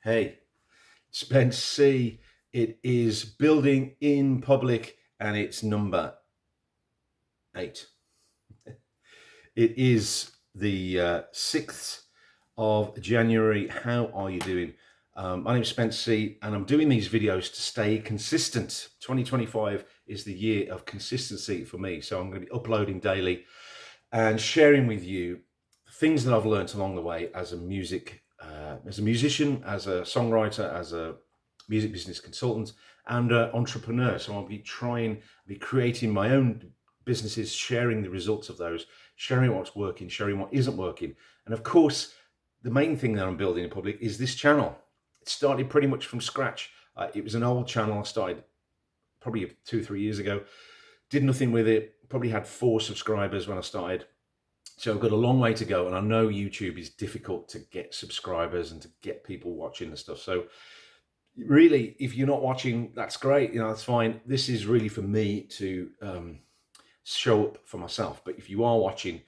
Hey, Spence C. It is building in public and it's number 8. It is the 6th of January. How are you doing? My name is Spence C and I'm doing these videos to stay consistent. 2025 is the year of consistency for me. So I'm going to be uploading daily and sharing with you things that I've learned along the way as a musician, as a songwriter, as a music business consultant, and entrepreneur. So I'll be creating my own businesses, sharing the results of those, sharing what's working, sharing what isn't working. And of course, the main thing that I'm building in public is this channel. It started pretty much from scratch. It was an old channel I started probably 2-3 years ago. Did nothing with it. Probably had 4 subscribers when I started. So I've got a long way to go, and I know YouTube is difficult to get subscribers and to get people watching and stuff. So really, if you're not watching, that's great. That's fine. This is really for me to show up for myself. But if you are watching,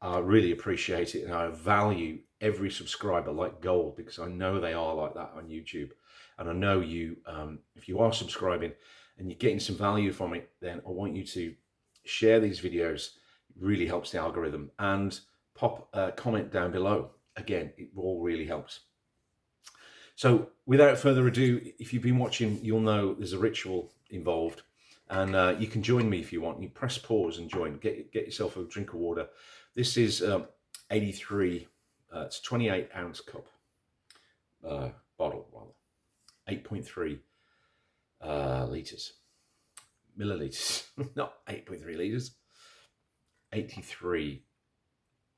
I really appreciate it, and I value every subscriber like gold, because I know they are like that on YouTube. And I know you, if you are subscribing and you're getting some value from it, then I want you to share these videos. It really helps the algorithm, and pop a comment down below. Again, it all really helps. So without further ado, if you've been watching, you'll know there's a ritual involved, and you can join me if you want. You press pause and join. Get yourself a drink of water. This is 83. It's a 28 ounce cup bottle, rather. 8.3 liters, milliliters, not 8.3 liters. 830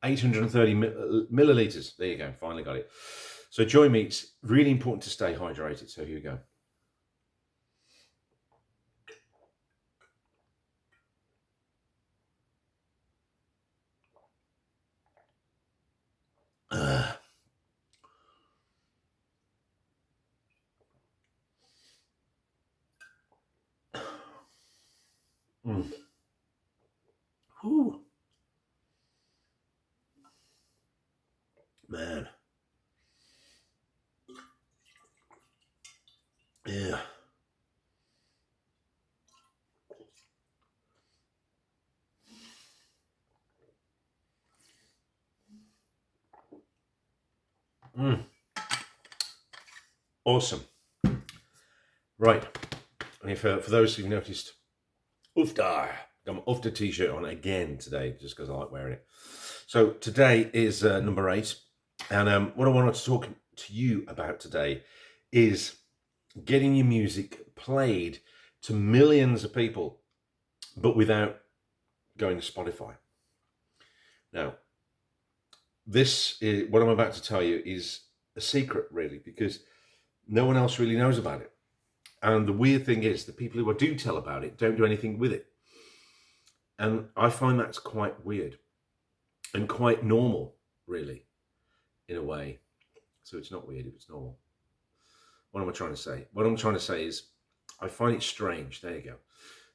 milliliters. There you go. Finally got it. So join me. It's really important to stay hydrated. So here we go. Whew. Man. Yeah. Awesome. Right. And for those who've noticed, Uftar. Got my Uftar t-shirt on again today, just because I like wearing it. So today is number 8. And what I wanted to talk to you about today is getting your music played to millions of people, but without going to Spotify. Now, what I'm about to tell you is a secret, really, because no one else really knows about it. And the weird thing is, the people who I do tell about it don't do anything with it. And I find that's quite weird and quite normal, really, in a way. So it's not weird if it's normal. What am I trying to say? What I'm trying to say is, I find it strange, there you go,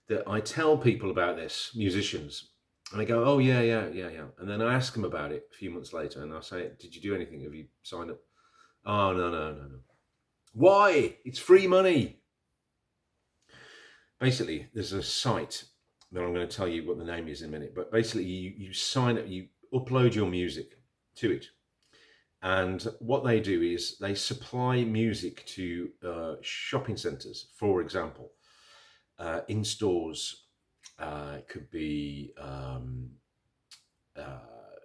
that I tell people about this, musicians, and they go, oh, yeah. And then I ask them about it a few months later, and I say, did you do anything? Have you signed up? Oh, no. Why? It's free money. Basically, there's a site that I'm going to tell you what the name is in a minute, but basically you sign up, you upload your music to it. And what they do is they supply music to shopping centres, for example, in stores. It could be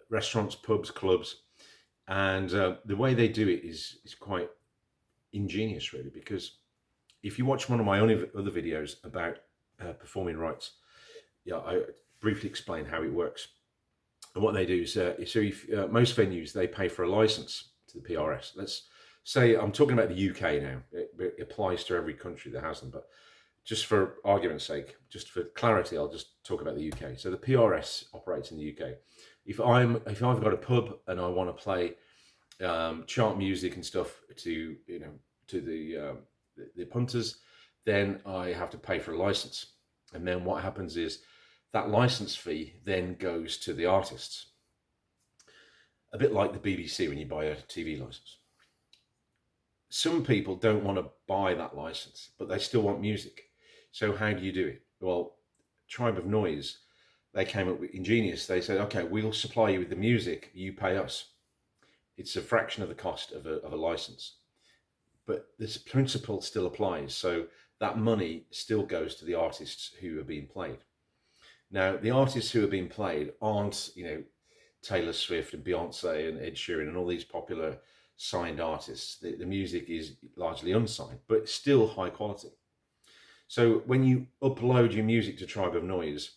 restaurants, pubs, clubs. And the way they do it is quite ingenious, really, because if you watch one of my other videos about performing rights, I briefly explain how it works. And what they do is, most venues, they pay for a license to the PRS. Let's say, I'm talking about the UK now. It applies to every country that has them, but just for argument's sake, just for clarity, I'll just talk about the UK. So the PRS operates in the UK. If I've got a pub and I want to play chart music and stuff to the punters, then I have to pay for a license. And then what happens is that license fee then goes to the artists. A bit like the BBC when you buy a TV license. some people don't want to buy that license, but they still want music. So how do you do it? Well, Tribe of Noise, they came up with ingenious. They said, okay, we'll supply you with the music, you pay us. It's a fraction of the cost of a license, but this principle still applies. So that money still goes to the artists who are being played. Now, the artists who are being played aren't, Taylor Swift and Beyonce and Ed Sheeran and all these popular signed artists. The music is largely unsigned, but still high quality. So when you upload your music to Tribe of Noise,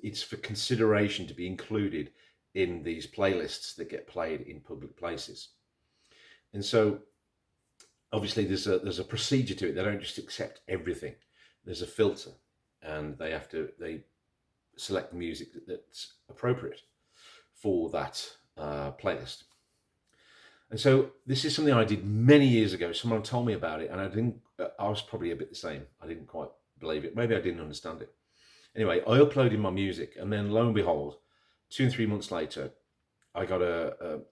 it's for consideration to be included in these playlists that get played in public places. And so obviously there's a procedure to it. They don't just accept everything. There's a filter, and they select the music that's appropriate for that playlist. And so this is something I did many years ago. Someone told me about it, and I was probably a bit the same. I didn't quite believe it. Maybe I didn't understand it. Anyway, I uploaded my music, and then lo and behold, 2 and 3 months later, I got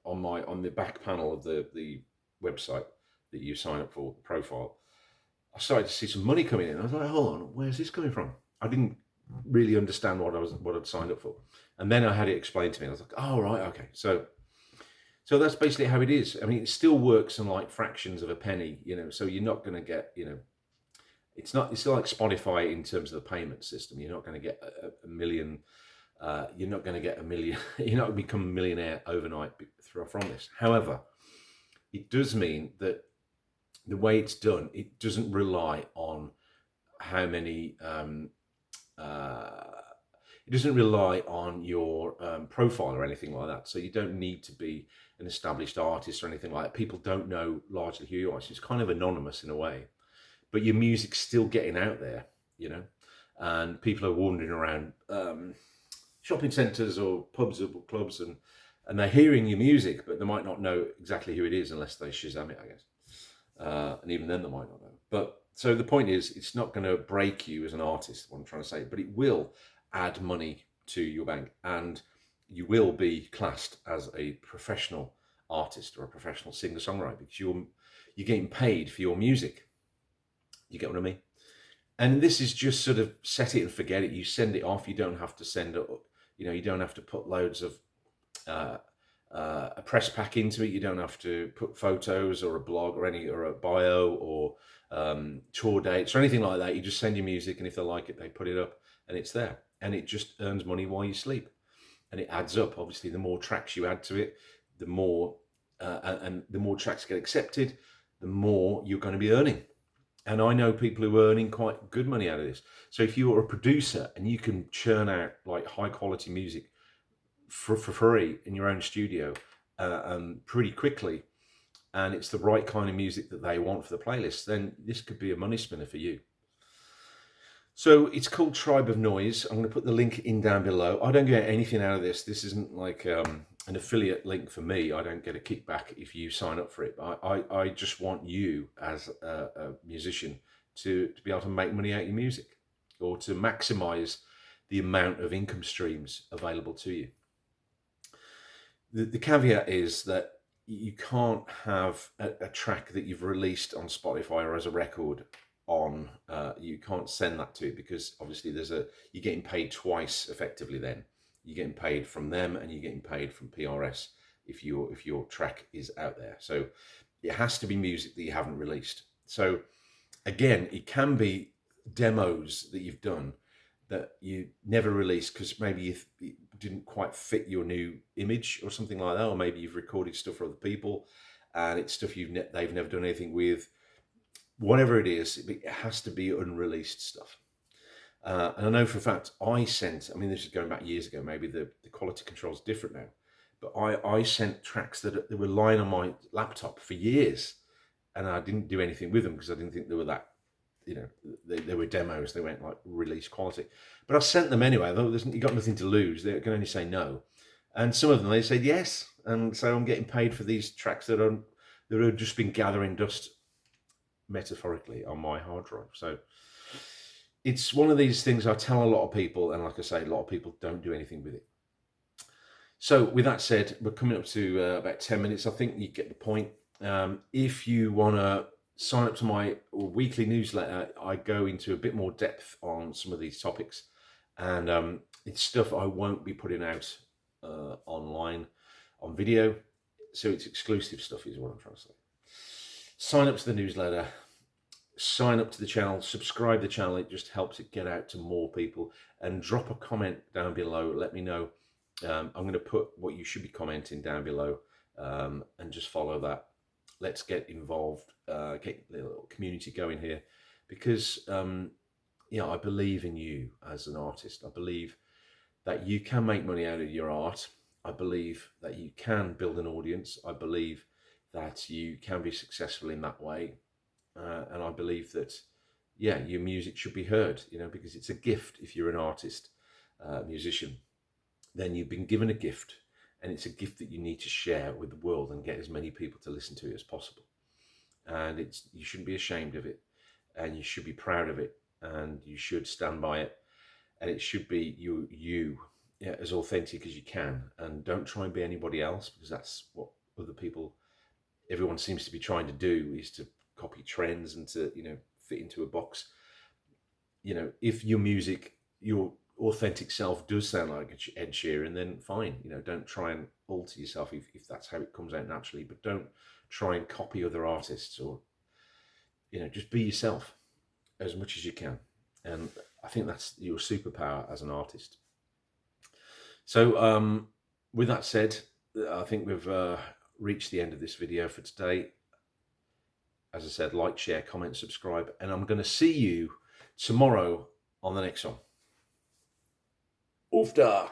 on the back panel of the website that you sign up for, the profile, I started to see some money coming in. I was like, hold on, where's this coming from? I didn't really understand what I'd signed up for. And then I had it explained to me. I was like, oh, right, okay. So that's basically how it is. I mean, it still works on like fractions of a penny, so you're not going to get, it's still like Spotify in terms of the payment system. You're not going to get a million, you're not going to get a million, you're not going to become a millionaire overnight from this. However, it does mean that the way it's done, it doesn't rely on how many, it doesn't rely on your profile or anything like that. So you don't need to be an established artist or anything like that. People don't know largely who you are. So it's kind of anonymous in a way, but your music's still getting out there, and people are wandering around shopping centres or pubs or clubs, and they're hearing your music, but they might not know exactly who it is unless they Shazam it, I guess. And even then they might not know. But so the point is, it's not going to break you as an artist, what I'm trying to say, but it will add money to your bank, and you will be classed as a professional artist or a professional singer-songwriter because you're getting paid for your music. You get what I mean? And this is just sort of set it and forget it. You send it off. You don't have to send it. You don't have to put loads of a press pack into it. You don't have to put photos or a blog or a bio or tour dates or anything like that. You just send your music, and if they like it, they put it up, and it's there. And it just earns money while you sleep, and it adds up. Obviously, the more tracks you add to it, the more and the more tracks get accepted, the more you're going to be earning. And I know people who are earning quite good money out of this. So if you're a producer and you can churn out like high quality music for free in your own studio pretty quickly, and it's the right kind of music that they want for the playlist, then this could be a money spinner for you. So it's called Tribe of Noise. I'm going to put the link in down below. I don't get anything out of this. This isn't like an affiliate link for me. I don't get a kickback if you sign up for it. I just want you as a musician to be able to make money out of your music, or to maximize the amount of income streams available to you. The caveat is that you can't have a track that you've released on Spotify or as a record on, you can't send that to it, because obviously you're getting paid twice effectively. Then you're getting paid from them, and you're getting paid from PRS if your track is out there. So it has to be music that you haven't released. So again, it can be demos that you've done that you never released because maybe it didn't quite fit your new image or something like that, or maybe you've recorded stuff for other people and it's stuff they've never done anything with. Whatever it is, it has to be unreleased stuff. And I know for a fact this is going back years ago, maybe the quality control is different now, but I sent tracks that were lying on my laptop for years, and I didn't do anything with them because I didn't think they were that, they were demos, they weren't like release quality. But I sent them anyway, though you got nothing to lose, they can only say no. And some of them, they said yes, and so I'm getting paid for these tracks that have just been gathering dust, metaphorically, on my hard drive. So it's one of these things I tell a lot of people, and like I say, a lot of people don't do anything with it. So with that said, we're coming up to about 10 minutes. I think you get the point. If you want to sign up to my weekly newsletter, I go into a bit more depth on some of these topics, and it's stuff I won't be putting out online on video, so it's exclusive stuff is what I'm trying to say. Sign up to the newsletter, sign up to the channel, subscribe to the channel. It just helps it get out to more people, and drop a comment down below. Let me know. I'm going to put what you should be commenting down below, and just follow that. Let's get involved, get a little community going here, because I believe in you as an artist. I believe that you can make money out of your art. I believe that you can build an audience. I believe that you can be successful in that way. And I believe that, your music should be heard, because it's a gift. If you're an artist, musician, then you've been given a gift, and it's a gift that you need to share with the world and get as many people to listen to it as possible. And you shouldn't be ashamed of it, and you should be proud of it, and you should stand by it. And it should be you as authentic as you can, and don't try and be anybody else, because that's what everyone seems to be trying to do, is to copy trends and to fit into a box. If your music, your authentic self does sound like Ed Sheeran, then fine. Don't try and alter yourself if that's how it comes out naturally, but don't try and copy other artists, or just be yourself as much as you can. And I think that's your superpower as an artist. So with that said, I think we've reached the end of this video for today. As I said, like, share, comment, subscribe, and I'm going to see you tomorrow on the next one. Oofda!